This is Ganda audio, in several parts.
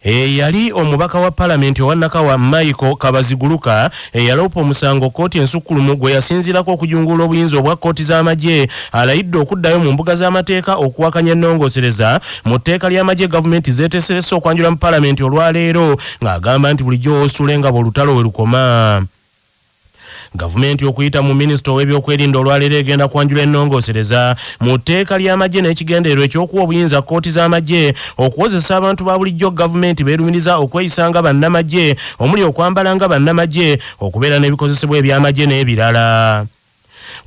Yali omubaka wa Parliament owa Nakawa Michael Kabaziguluka yaloopa omusango kkooti ensukkulumu gwe yasinziirako okujungula obuyinza obwa kkooti z'amagye alayidde okuddayo mu mbuga z'amateeka okuwakanya ennongoosereza mu tteeka ly'amagye gavumenti zeeteeserese okwanjula mu Parliament olwaleero ng'agamba nti bulijjo osulenga bw'olutalo we lukoma. Gavumenti okuyita mu minisita w'ebyokwerinda olwaleero egenda kwanjula ennongoosereza mu tteeka ly'amagye n'ekigendererwa ekyokuwa obuyinza kkooti z'amagye okuwozesa abantu ba bulijjo gavumenti beerumiriza okweyisa nga bannamagye omuli okwambala nga bannamagye okubeera n'ebikozesebwa eby'amagye n'ebirala.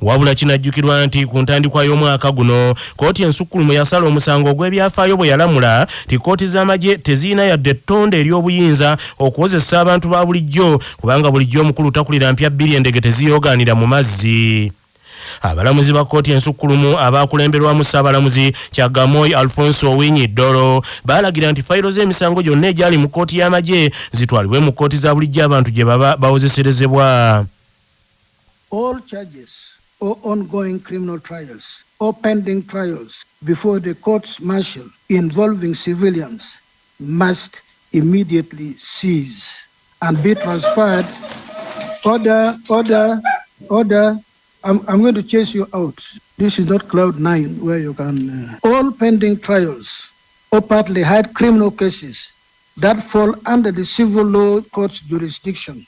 Wabula kinajjukirwa nti ku ntandikwa y'omwaka guno kkooti ensukkulumu yasala omusango ogw'ebyafaayo bwe yalamula ti kkooti z'amagye teziina yadde ettonde ery'obuyinza okuwozesa abantu ba bulijjo kubanga bulijjo omukulu takulira mpya bbiri endege teziyoogaanira mu mazzi. Abalamuzi ba kkooti ensukkulumu abaakulemberwamu Ssaabalamuzi Kyaggamoy Alfonso Owiny Dollo baalagira nti fayiro z'emisango gyonna egyali mu kkooti y'amagye zitwalibwe mu kkooti za bulijjo abantu gye baba bawozeserezebwa. All charges or ongoing criminal trials or pending trials before the courts martial involving civilians must immediately cease and be transferred. Order. I'm going to chase you out. This is not cloud nine where you can... All pending trials or partly had criminal cases that fall under the civil law court's jurisdiction,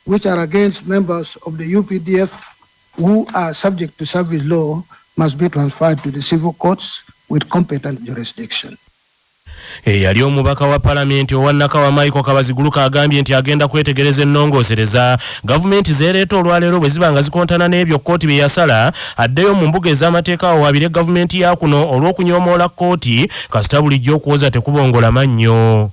which are against members of the UPDF who are subject to service law, must be transferred to the civil courts with competent jurisdiction. Yali omubaka wa Parliament owa Nakawa Michael Kabaziguluka agambye nti agenda kwetegereza ennongoosereza gavumenti zeereeta olwaleero bwe ziba nga zikontana n'ebyo kkooti bye yasala addeyo mu mbuga ez'amateeka awaabire gavumenti ya kuno olw'okunyoomoola kkooti kasita bulijjo okuwoza tekubongola mannyo.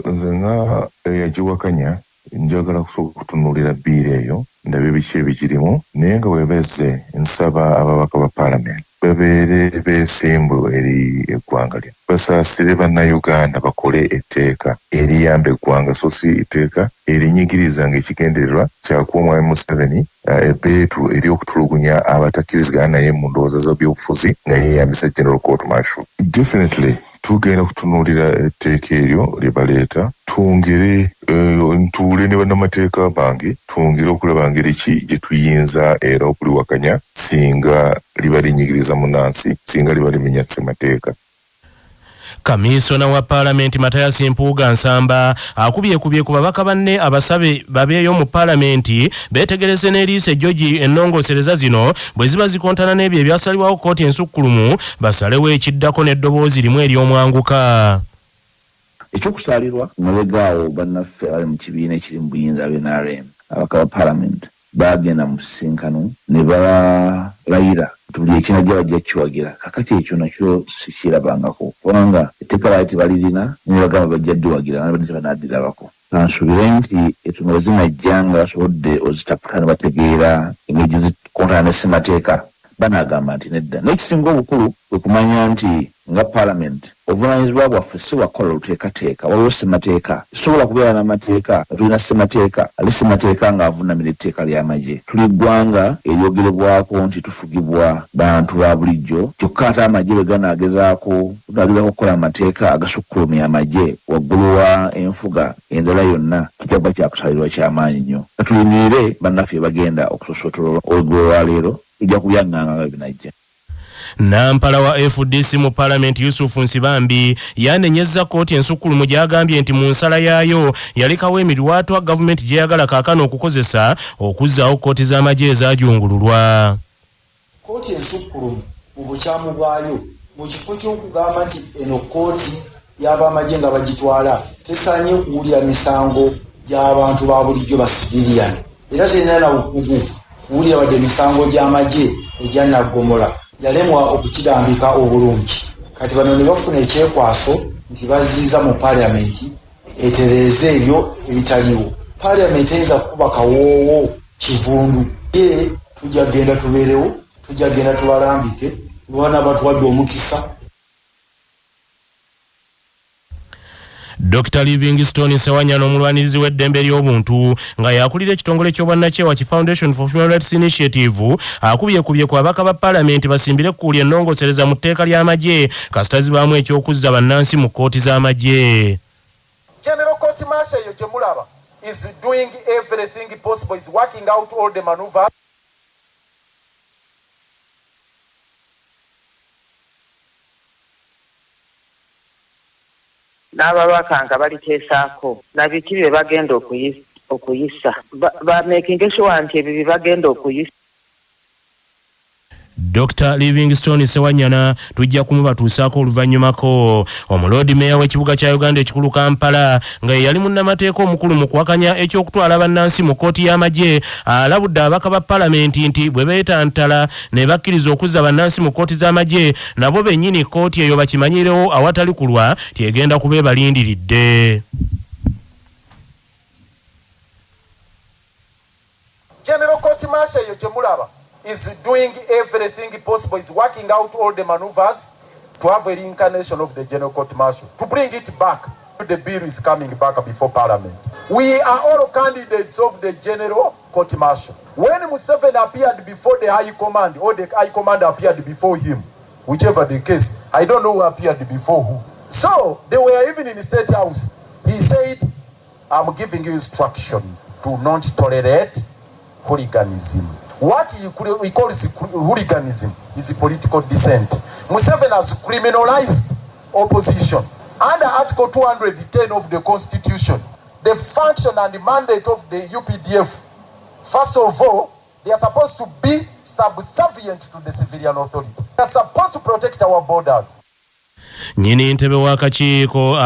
Nze nga yagiwakanya njagala kusooka okutunuulira bbiiri eyo ndabe biki ebigirimu naye nga webeze nsaba ababaka ba Parliament babeere beesimbu eri eggwanga lye basaasire bannayuganda bakole etteeka eriyamba eggwanga so si etteeka erinyigiriza ng'ekigendererwa kyakuwa omwami Museveni ebbeetu ery'okutulugunya abatakkirizigana naye mu ndowooza z'ebyobufuzi nga yeeyambisa General Court Martial. Definitely tugenda kutunuulira etteeka eryo lye baleeta twongere ntuule ne bannamateeka bange twongere okulaba ngeri ki gye tuyinza era okuliwakanya singa liba linyigiriza munnansi singa liba limenya ssemateeka. Kamisona wa Parliament Mathias Mpuuga Nsamba akubye ku babaka banne abasabe babeeyo mu Parliament beetegereze n'eriise George ennongoosereza zino bwe ziba zikontana n'ebyo ebyasalibwawo kkooti ensukkulumu basalewo ekiddako n'eddoboozi limu ery'omwanguka. Ekyokusalirwa mabegaawo bannaffe abali mu kibiina ekiri mu buyinza b'NRM ababaka ba Parliament baagenda mu nsisinkano ne balayira buli ekinajja bajja kiwagira kakati ekyo nakyo sikirabangako kubanga etteeka baali balirina ne bagamba bajja ddiwagira nabadde tebanaddirabako. Kansubire nti etuno zinajja nga basobodde ozitaputa ne bategeera engeri zikontana ne ssemateeka banaagamba nti nedda. N'ekisinga obukulu kwe kumanya nti nga Parliament obuvunaanyizibwa bwaffe si wakola luteekateeka waliwo ssemateeka sobola kubeera n'amateeka tulina ssemateeka ali ssemateeka ng'avunamira etteeka ly'amagye. Tuli ggwanga eryogerebwako nti tufugibwa bantu ba bulijjo kyokka ate amagye bwe ganaagezaako okukola amateeka agasukkulumya amagye waggulu wa enfuga endala yonna kijaba kyakusalirwa ky'amaanyi nnyo. Tulinire bannaffe bagenda okusosootolola olwaleero tujja kubyanganga nga binajja. Nampala wa FDC mu Parliament Yusuf Nsibambi yanenyezza kkooti ensukkulumu gy'agambye nti mu nsala yaayo yalekawo emirwaatwa gavumenti gye yagala kaakano okukozesa okuzzaawo kkooti z'amagye ezaajungululwa. Kkooti ensukkulumu mu bukyamu bwayo mu kifo ky'okugamba nti eno kkooti y'abamagye nga bagitwala tesaanye kuwulira misango gy'abantu ba bulijjo ba civilian era terina na bukugu kuwulira wadde misango gy'amagye egya Naggomola yalemwa okukirambika obulungi. Kati bano ne bafuna ekyekwaso nti baziiza mu Parliament etereeze ebyo ebitaliwo. Parliament eyinza kukuba kawoowo kivundu ye tujja genda tubeerewo tujja genda tubalambike lwana batuwadde omukisa. Dr. Livingstone Sewanyana omulwanirizi w'eddembe ly'obuntu nga yakulira ekitongole ky'obwannakyewa ki Foundation for Human Rights Initiative akubye ku ababaka ba Parliament basimbire ekkuuli ennongosereza mu tteeka ly'amagye kasita zibaamu ekyokuzza bannansi mu kkooti z'amagye. General Court Marshal gye mulaba is doing everything possible, is working out all the maneuvers. N'ababaka nga baliteesaako nabiki bye bagenda okuyisa making sure nti ebyo bye bagenda okuyisa. Dr. Livingstone Sewanyana tujja kumubatuusaako oluvannyumako. Omuloodi meeya w'ekibuga kya Uganda ekikulu Kampala nga yali munnamateeka omukulu mu kuwakanya ekyokutwala bannansi mu kkooti y'amagye alabudde ababaka ba Palamenti nti bwe beetantala ne bakkiriza okuzza bannansi mu kkooti z'amagye nabo bennyini kkooti eyo bakimanyirewo awatali kulwa tyegenda kubeebalindiridde. General Court Marshal gye mulaba is doing everything possible, is working out all the maneuvers to have a reincarnation of the General Court Martial, to bring it back. The bill is coming back before Parliament. We are all candidates of the General Court Martial. When Museveni appeared before the High Command, or the High Command appeared before him, whichever the case, I don't know who appeared before who. So, they were even in the State House. He said, I'm giving you instruction to not tolerate hooliganism. What he calls hooliganism is political dissent. Museveni has criminalized opposition. Under Article 210 of the Constitution, the function and the mandate of the UPDF, first of all, they are supposed to be subservient to the civilian authority. They are supposed to protect our borders. Nyini ntebe w'akakiiko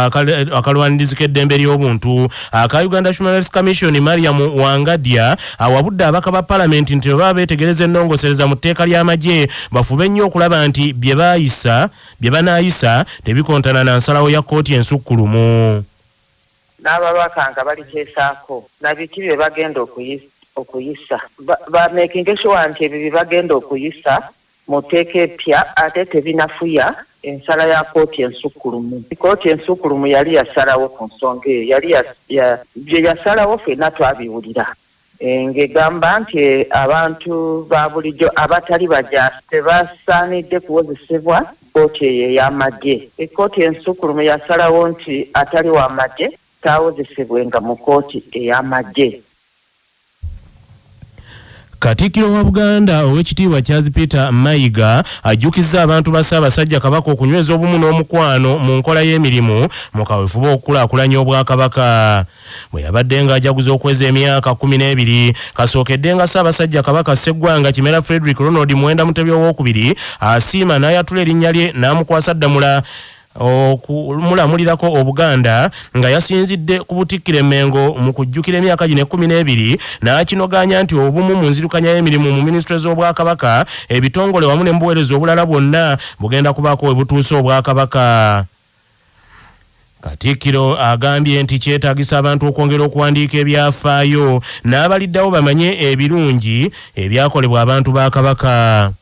akalwanirizi k'eddembe ly'obuntu aka Uganda Human Rights Commission Mariam Wangadya awabudde ababaka ba Parliament nti baba beetegereza ennongosereza mu tteeka ly'amagye bafube nnyo okulaba nti bye banaayisa tebikontana na nsalawo ya kkooti ensukkulumu. N'ababaka nga baliteesaako nabiki bye bagenda okuyisa making sure nti ebyo bye bagenda okuyisa mu tteeka epya ate tebinafuya ensala ya kkooti ensukkulumu. Kkooti ensukkulumu yali yasalawo ku nsonga eyo, bye yasalawo ffenna twabiwulira ng'egamba nti abantu ba bulijjo abatali bajaasi tebasaanidde kuwozesebwa kkooti eyo ey'amagye. Ekkooti ensukkulumu yasalawo nti atali w'amagye taawozesebwenga mu kkooti ey'amagye. Katikkiro wa Buganda ow'ekitiibwa Charles Peter Mayiga ajjukizza abantu ba Ssaabasajja Kabaka okunyweza obumu n'omukwano mu nkola y'emirimu mu kaweefube okukulaakulanya Obwakabaka. Bwe yabadde ng'ajaguza okweza emyaka 12 kasookedde nga Ssaabasajja Kabaka Sseggwanga Kimera Frederick Ronald Mwenda Mutebi II asiima n'ayatula erinnya lye n'amukwasa ddamula okumulamulirako Obuganda nga yasinzidde ku Butikkira Mengo mu kujjukira emyaka gino 12 n'akinoganya nti obumu mu nzirukanya y'emirimu mu minisitule z'Obwakabaka ebitongole wamu ne mbuweereza obulala bwonna bugenda kubaako we butuuse Obwakabaka. Katikkiro agambye nti kyetaagisa abantu okwongera okuwandiika ebyafaayo n'abaliddawo bamanye ebirungi ebyakolebwa abantu ba Kabaka.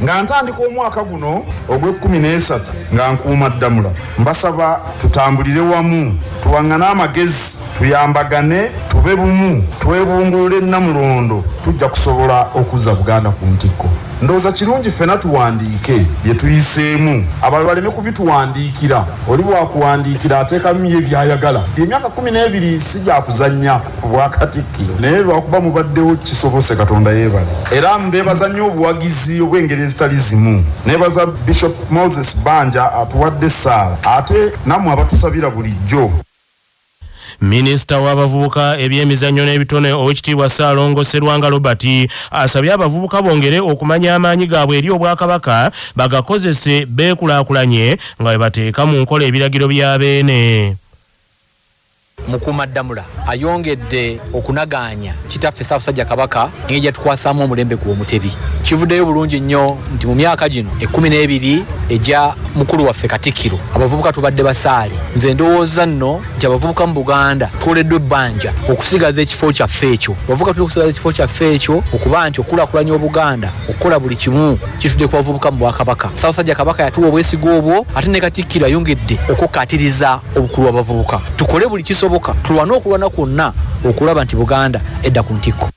Nga ntandika omwaka guno ogw'e13 nga nkuuma ddamula mbasaba tutambulire wamu tuwaŋŋane amagezi tuyambagane tube bumu twebungulule Namulondo tujja kusobola okuzza Buganda ku ntikko. Ndowooza kirungi ffenna tuwandiike bye tuyiseemu abalala baleme kubituwandiikira oli bwakuwandiikira ateekamu ye byayagala. Emyaka 12 si gya kuzannya Bwakatikkiro naye lwakuba mubaddewo kisobose Katonda yeebale. Era mbeebaza nnyo obuwagizi obw'engeri ezitali zimu. Neebaza Bishop Moses Banja atuwadde essaala ate nammwe abatusabira bulijjo. Minisita w'abavubuka ebyemizannyo n'ebitone Oweekitiibwa Ssaalongo Sserwanga Robert asabye abavubuka bongere okumanya amaanyi gaabwe eri Obwakabaka bagakozese beekulaakulanye nga bwe bateeka mu nkola ebiragiro bya beene. Mukuumaddamula ayongedde okunaganya kitaffe Ssaabasajja Kabaka engeri tukwasaamu omulembe ku Omutebi. Kivuddeyo bulungi nnyo nti mu myaka gino 12 ejja mukulu waffe Katikkiro abavubuka tubadde basaale. Nze ndowooza nno nti abavubuka mu Buganda tukoleddwa ebbanja okusigaza ekifo kyaffe ekyo. Abavubuka tuli okusigaza ekifo kyaffe ekyo okuba nti okulaakulanya Obuganda okukola buli kimu kitudde ku bavubuka mu Bwakabaka. Ssaabasajja Kabaka yatuwa obwesigo obwo ate ne Katikkiro ayongedde okukkatiriza obukulu bw'abavubuka. Tukole buli kisoboka tulwane okulwana kwonna okulaba nti Buganda edda ku ntikko.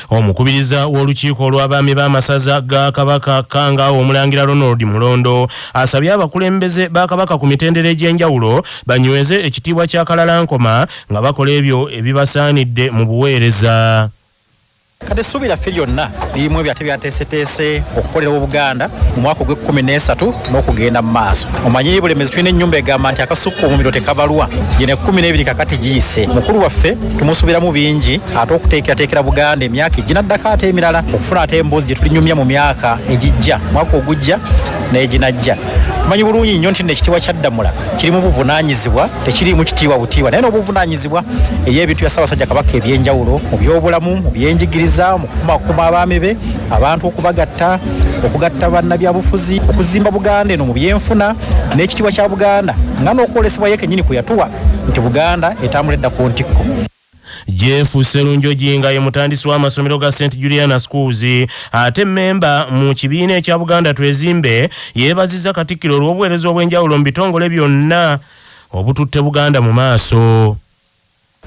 Omukubiriza w'olukiiko olw'abaami b'amasaza ga Kabaka Kanga Omulangira Ronald Mulondo asabye abakulembeze ba Kabaka ku mitendera egy'enjawulo banyweze ekitiibwa kya Kalalankoma nga bakola ebyo ebibasaanidde mu buweereza. Kade subira ffe byonna birimu ebyate byateeseteese okukolera Obuganda mu mwaka ogw'13 n'okugenda mu maaso. Omanyi bulemezi tulina ennyumba egamba nti akasukka omumiro tekabalwa gino 12 kakati giyise. Mukulu waffe tumusubiramu bingi ate okuteekerateekera Buganda emyaka eginaddako ate emirala okufuna ate emboozi gye tulinyumya mu myaka egijja mwaka ogujja n'eginajja. Tumanyi bulungi nnyo nti ekitiibwa kya Ddamula kirimu buvunaanyizibwa tekirimu kitiibwa butiibwa naye n'obuvunaanyizibwa ey'ebintu bya Ssaabasajja Kabaka eby'enjawulo mu by'obulamu mu by'enjigiriza mu kukumakuma abaami be abantu okubagatta okugatta bannabyabufuzi okuzimba Buganda eno mu byenfuna n'ekitiibwa kya Buganda nga n'okwolesebwa ye kennyini kwe yatuwa nti Buganda etambula edda ku ntikko. Jeff Serunjo Jinga ye mutandisi w'amasomero ga St Juliana Schools ate memba mu kibiina ekya Buganda Twezimbe yeebazizza Katikkiro olw'obuweereza obw'enjawulo mu bitongole byonna obututte Buganda mu maaso.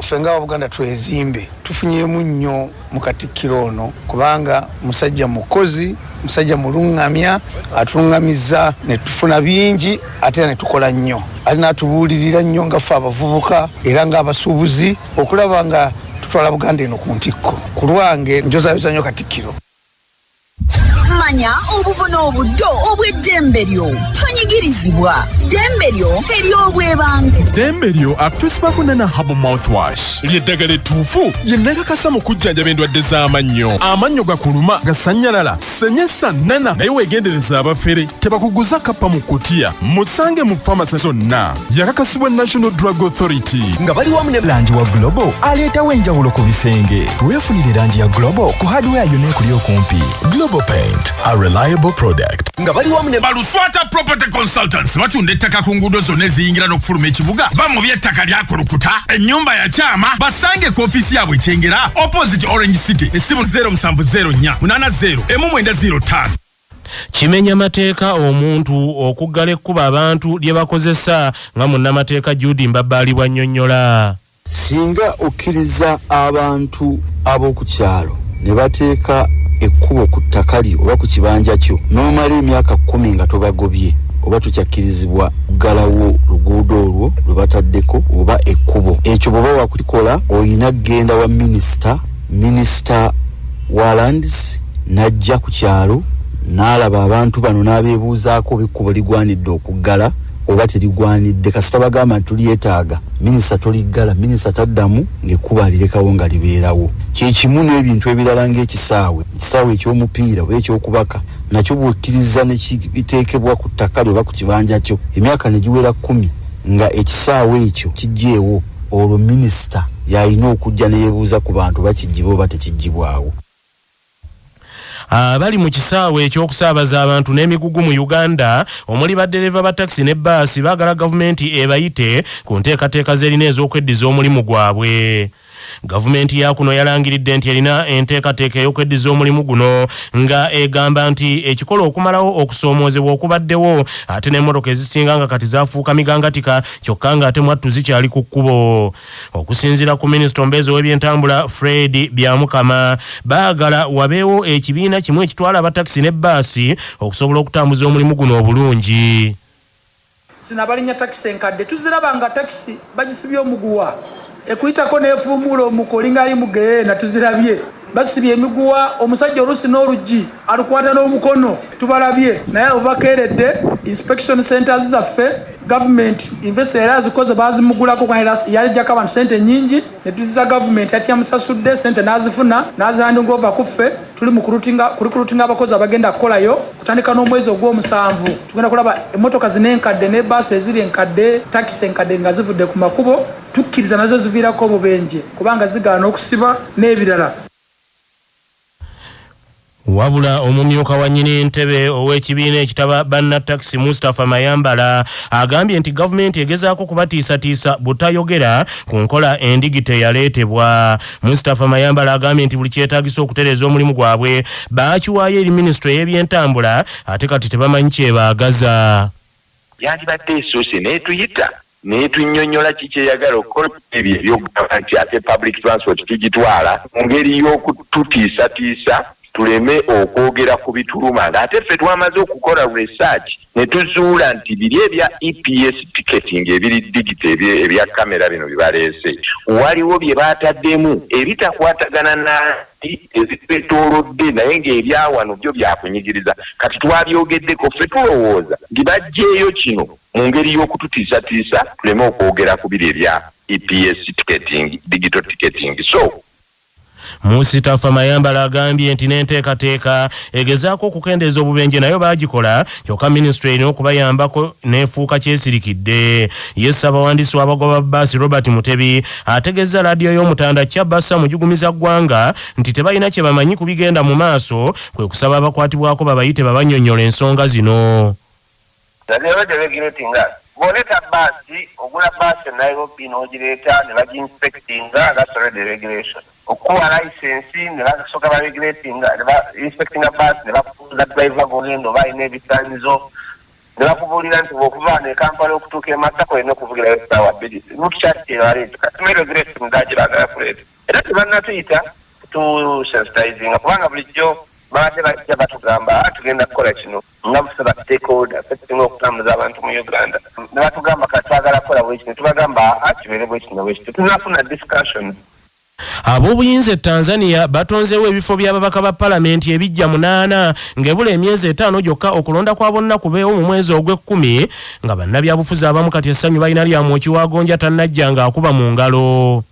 Fenga Buganda Twezimbe tufunyemu nnyo mu Katikkiro ono kubanga musajja mukozi musajja mulungamya atulungamiza ne tufuna bingi ate ne tukola nnyo alina atubuulirira nnyo nga ffe abavubuka era nga abasuubuzi okulaba nga tutwala Buganda eno ku ntikko. Ku lwange njozayoza nnyo Katikkiro. Manya obuvuna obuddo obw'eddembe lyo tonyigirizibwa ddembe lyo ery'obwebange. Ddembe lyo akutusibakuna Herbal Mouthwash lyeddagala ettuufu yennakakasa mu kujjanjaba endwadde z'amannyo. Amannyo gakuluma gasannyalala senyesa nnana naye weegendereza abafere tebakuguza kappa mu kutiya musange mu famasi zonna yakakasibwa National Drug Authority nga bali wamu ne langi wa Global aleetawo enjawulo ku bisenge. Weefunire langi ya Global ku hardware yonna ekuli okumpi. Global Paint, a reliable product. Nga bali wamu ne Baluswata Property Consultants batunda ettaka ku nguudo zonna eziyingira n'okufuluma ekibuga va mu by'ettaka lyakulukuta ennyumba ya kyama basange ku ofiisi yaabwe Kyengera opposite Orange City essimu 0704 80 1905. Kimenya mateeka omuntu okuggala ekkuba abantu lye bakozesa nga munnamateeka Judy Mbabali bwannyonnyola. Singa okkiriza abantu ab'oku kyalo ne bateeka ekkubo ku ttaka lyo oba ku kibanja kyo n'omala emyaka 10 nga tobagobye oba tukyakkirizibwa kuggalawo luguudo olwo lwe bataddeko oba ekkubo ekyo bw'oba wakikola oyina kgenda wa minisita wa lands n'ajja ku kyalo n'alaba abantu bano n'abeebuuzaako oba ekkubo ligwanidde okuggala oba terigwanidde kasita bagamba nti tulyetaaga minisita toliggala minisita taddamu ng'ekkubo alirekawo nga libeerawo. Kyekimu n'ebintu ebirala ng'ekisaawe eky'omupiira oba eky'okubaka nakyo bw'okkiriza ne kibiteekebwa ku ttaka lyo oba ku kibanja kyo emyaka ne giwera 10 nga ekisaawe ekyo kiggyeewo olwo minisita y'alina okujja ne yeebuuza ku bantu bakiggibwa oba tekiggibwawo. Abali mu kisaawe ekyokusaabaza abantu n'emigugu mu Uganda omuli baddereva ba taxi ne bbaasi baagala gavumenti ebayite ku nteekateeka z'erina ez'okweddiza omulimu gwabwe. Gavumenti ya kuno yalangiridde nti erina enteekateeka ey'okweddiza omulimu guno nga egamba nti ekikola okumalawo okusoomoozebwa okubaddewo ate n'emmotoka ezisinga nga kati zaafuuka migangatika kyokka nga ate mwattu zikyali ku kkubo. Okusinziira ku minisita omubeezi w'ebyentambula Fred Byamukama baagala wabeewo ekibiina kimu ekitwala abatakisi ne bbaasi okusobola okutambuza omulimu guno obulungi. Sinabalinya takisi enkadde tuziraba nga takisi bagisibye omuguwa ekuyitako neefuumuula omukolinga ali mugeena tuzirabye basibye emiguwa omusajja oluusi n'oluggi alukwata n'omukono tubalabye naye obakeeredde inspection centers zaffe government investor era zikoze bazimugulako kwa yalijjako abantu sente nyingi ne tuziza government ati yamusasudde sente nazifuna nazihanding over kuffe tuli mu recruiting abakozi abagenda kukolayo kutandika n'omwezi ogw'omusanvu tugenda kulaba emmotoka zinenkadde ne basi eziri enkadde taxi enkadde nga zivudde ku makubo tukkiriza nazo ziviirako obubenje kubanga zigaana okusiba n'ebirala. Wabula omumyuka wa nnyini entebe ow'ekibiina ekitaba bannataxi Mustapha Mayambala agambye nti gavumenti egezaako kubatiisatiisa butayogera ku nkola endigite yaleetebwa. Mustapha Mayambala agambye nti buli kyetaagisa okutereeza omulimu gwabwe baakiwaayo eri minisitule y'ebyentambula ate kati tebamanyi kyebaagaza. Yandibadde esoose n'etuyita netunnyonnyola kikyeyagala okukola ebyo ebyokugamba nti ate public transport tugitwala mu ngeri y'okututiisatiisa tuleme okwogera ku bituluma ng'ate ffe twamaze okukola research ne tuzuula nti biri ebya EPS ticketing ebiri digito ebya kamera bino bibaleese waliwo bye baataddemu ebitakwatagana nti ezitwetoolodde naye ng'ebyawano byo byakunyigiriza kati twabyogeddeko ffe tulowooza nti baggyeeyo kino mu ngeri y'okututiisatiisa tuleme okwogera ku biri ebya EPS ticketing digital ticketing. So Mustapha Mayambala agambye nti n'enteekateeka egezaako okukendeeza obubenje nayo baagikola kyokka minisitule erina okubayambako n'efuuka kyesirikidde. Ye Ssaabawandiisi w'abagoba bbaasi Robert Mutebi ategeeza laadiyo y'omutanda Kyabassa mujugumiza ggwanga nti tebalina kye bamanyi ku bigenda mu maaso kwe kusaba abakwatibwako babayite babannyonnyola ensonga zino. Boleta basi ogula basi Nairobi n'ogireeta ne baginspectinga that's already regulation. Okuwa license ne basoka ba regulatinga ne ba inspectinga basi ne bakubuuza driver g'olendo balina ebisaanyizo ne bakubulira nti bw'okuva ne Kampala okutuuka e Masaka olina okuvugira essaawa bbiri lutukyakiteebaleeta kati regulating dagiragala kuleeta era tebannatuyita tusensitizinga kubanga bulijjo babadde bajja batugamba tugenda kukola kino nga busaba stakeholder tusinga okutambuza abantu mu Uganda ne batugamba kati twagala kukola bwe kino tubagamba kibeere bwe kino bwe kino tunafuna discussions. Ab'obuyinza Tanzania batonzeewo ebifo by'ababaka ba palamenti ebijja 8 ng'ebula emyezi 5 gyokka okulonda kwa bonna kubeewo mu mwezi ogw'Ekkumi nga bannabyabufuzi abamu kati essanyu balina lyamu Kiwagonja tannajja ng'akuba mu ngalo.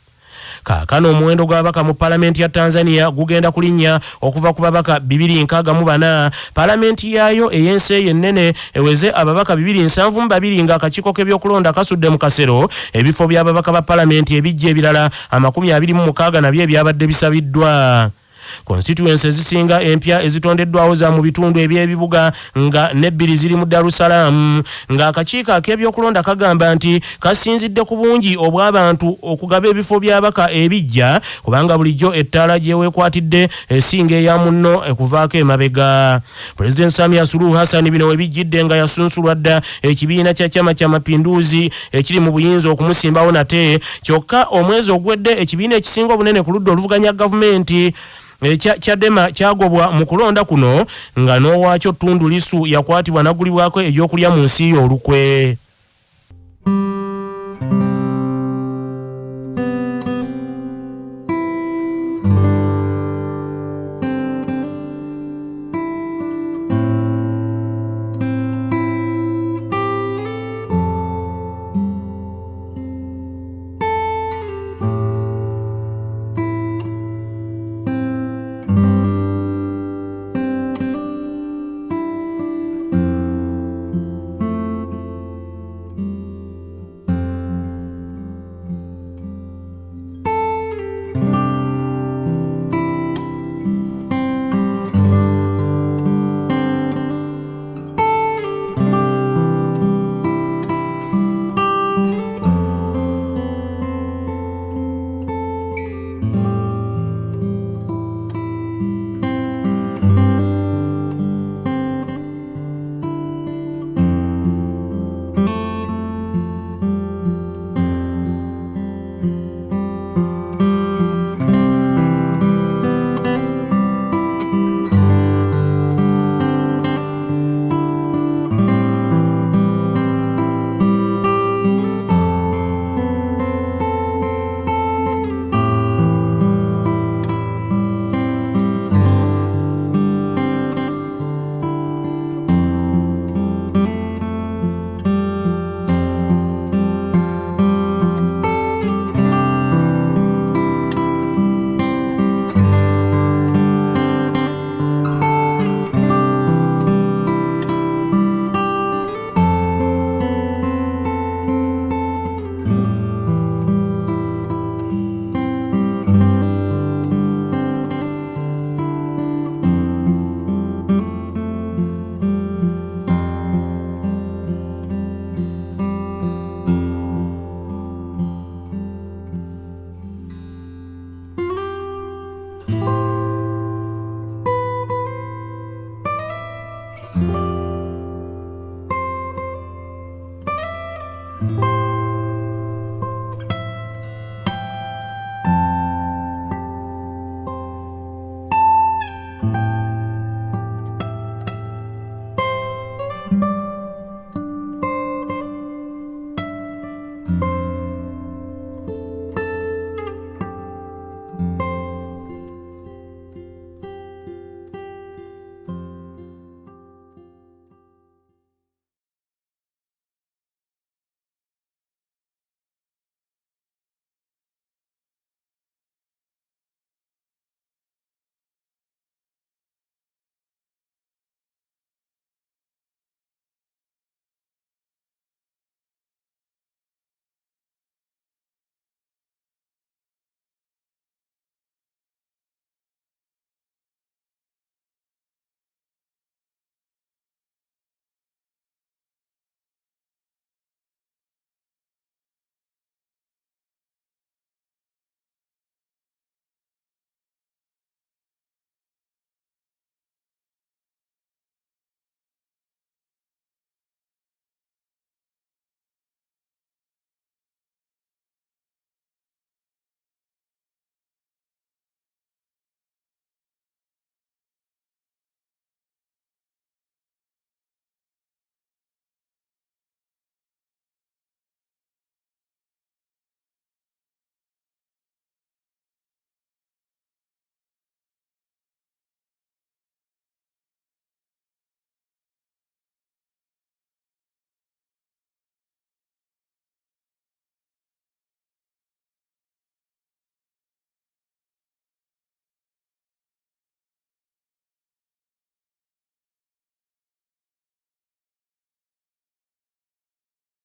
Kaakano omuwendo gw'ababaka mu palamenti ya Tanzania gugenda kulinnya okuva ku babaka 264. Palamenti yaayo ey'ensi ennene eweze ababaka 272 ng'akakiiko k'ebyokulonda kasudde mu kasero ebifo by'ababaka ba palamenti ebijja ebirala 26 nabyo ebyabadde bisabiddwa. Constituency ezisinga empya ezitondeddwawo za mu bitundu eby'ebibuga nga n'ebbiri ziri mu Dar es Salaam ng'akakiiko ak'ebyokulonda kagamba nti kasinzidde ku bungi obw'abantu okugaba ebifo by'abaka ebijja kubanga bulijjo ettaala gyeweekwatidde esinga eya munno ekuvaako emabega. President Samia Suluhu Hassan bino we bijjidde nga yasunsulwa dda ekibiina kya Chama cha Mapinduzi ekiri mu buyinza okumusimbawo nate kyokka omwezi ogwedde ekibiina ekisinga obunene ku ludda oluvuganya gavumenti Chadema kyagobwa mu kulonda kuno nga n'owaakyo Tundu Lissu yakwatibwa n'aggulibwako ebyokulya mu nsi olukwe. you.